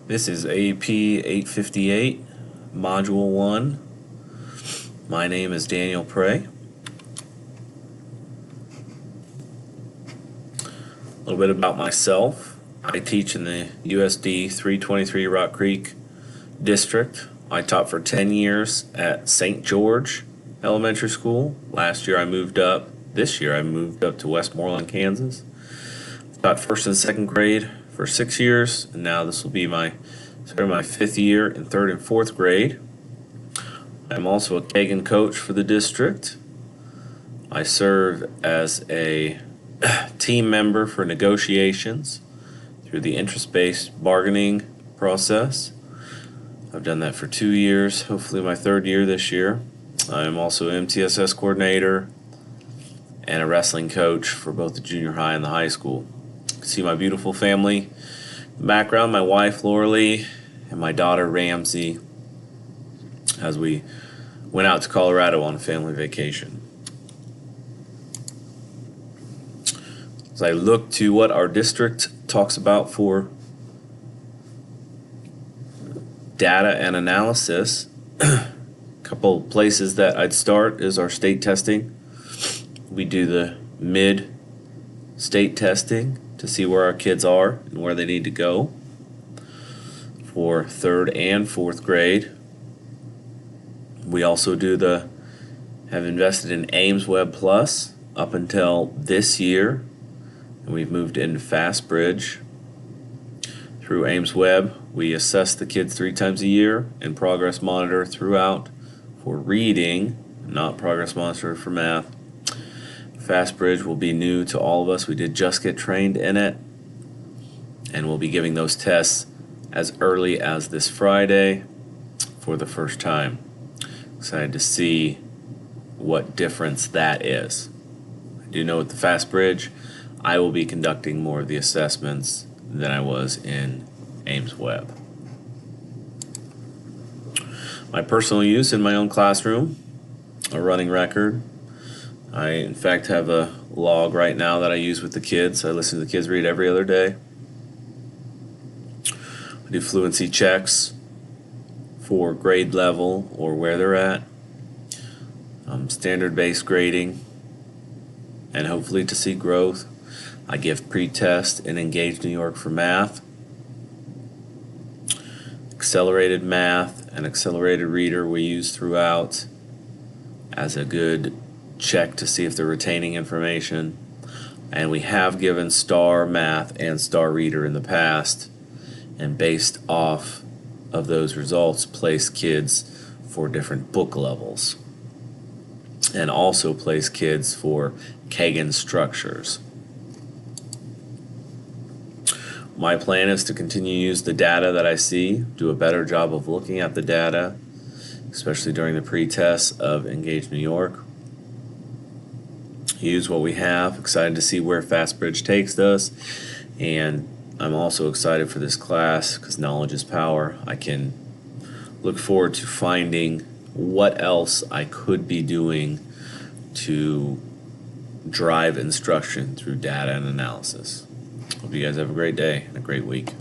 This is AP 858, Module 1. My name is Daniel Prey. A little bit about myself. I teach in the USD 323 Rock Creek District. I taught for 10 years at St. George Elementary School. This year I moved up to Westmoreland, Kansas. Taught first and second grade for 6 years, and now this will be my fifth year in third and fourth grade. I'm also a Kagan coach for the district. I serve as a team member for negotiations through the interest-based bargaining process. I've done that for 2 years, hopefully my third year this year. I'm also MTSS coordinator and a wrestling coach for both the junior high and the high school. See my beautiful family in the background, my wife Laura Lee and my daughter Ramsey, as we went out to Colorado on a family vacation. As I look to what our district talks about for data and analysis, a couple places that I'd start is our state testing. We do the mid-state testing to see where our kids are and where they need to go for third and fourth grade. We also have invested in AIMSweb Plus up until this year, and we've moved into FastBridge. Through AIMSweb, we assess the kids 3 times a year and progress monitor throughout for reading, not progress monitor for math. FastBridge will be new to all of us. We did just get trained in it, and we'll be giving those tests as early as this Friday for the first time. Excited to see what difference that is. I do know with the FastBridge, I will be conducting more of the assessments than I was in AIMSweb. My personal use in my own classroom, a running record. I, in fact, have a log right now that I use with the kids. I listen to the kids read every other day. I do fluency checks for grade level or where they're at. Standard-based grading, and hopefully to see growth. I give pre-test in Engage New York for math. Accelerated math and accelerated reader we use throughout as a good check to see if they're retaining information. And we have given STAR Math and STAR Reader in the past, and based off of those results, place kids for different book levels, and also place kids for Kagan structures. My plan is to continue to use the data that I see, do a better job of looking at the data, especially during the pre-tests of Engage New York. Use what we have. Excited to see where FastBridge takes us, and I'm also excited for this class because knowledge is power. I can look forward to finding what else I could be doing to drive instruction through data and analysis. Hope you guys have a great day and a great week.